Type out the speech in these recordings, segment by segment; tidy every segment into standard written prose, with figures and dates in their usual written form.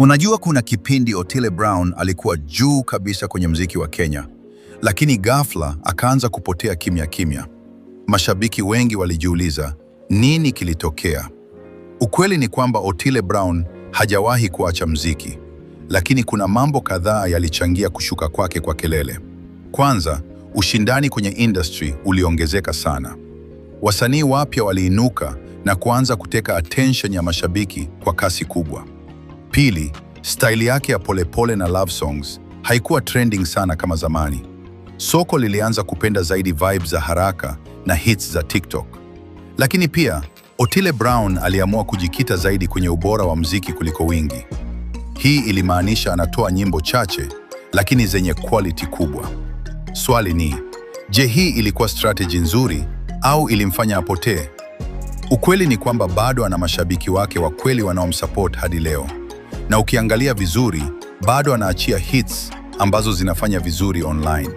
Unajua, kuna kipindi Otile Brown alikuwa juu kabisa kwenye mziki wa Kenya, lakini ghafla akaanza kupotea kimya kimya. Mashabiki wengi walijiuliza nini kilitokea. Ukweli ni kwamba Otile Brown hajawahi kuacha mziki, lakini kuna mambo kadhaa yalichangia kushuka kwake kwa kelele. Kwanza, ushindani kwenye industry uliongezeka sana. Wasanii wapya waliinuka na kuanza kuteka attention ya mashabiki kwa kasi kubwa. Pili, style yake ya polepole na love songs haikuwa trending sana kama zamani. Soko lilianza kupenda zaidi vibes za haraka na hits za TikTok. Lakini pia, Otile Brown aliamua kujikita zaidi kwenye ubora wa mziki kuliko wingi. Hii ilimaanisha anatoa nyimbo chache, lakini zenye quality kubwa. Swali ni, je, hii ilikuwa strategy nzuri au ilimfanya apotee? Ukweli ni kwamba bado ana mashabiki wake wa kweli wanaomsupport hadi leo. Na ukiangalia vizuri, bado anaachia hits ambazo zinafanya vizuri online.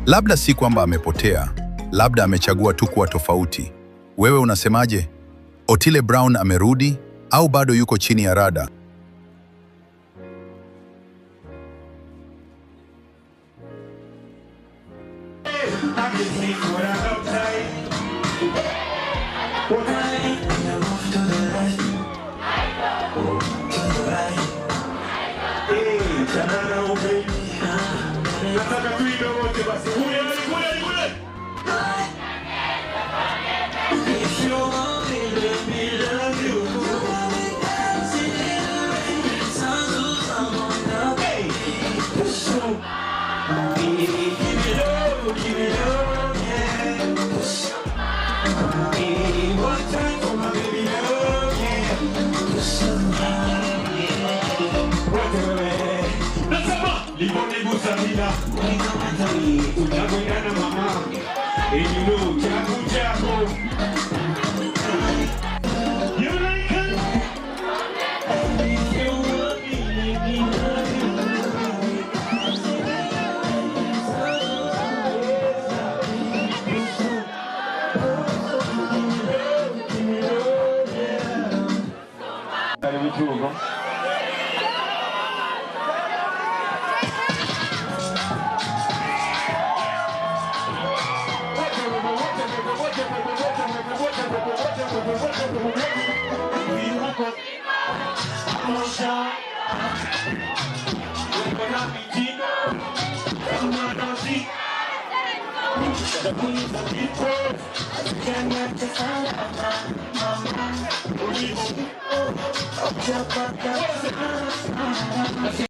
Labda si kwamba amepotea, labda amechagua tu kuwa tofauti. Wewe unasemaje? Otile Brown amerudi au bado yuko chini ya rada?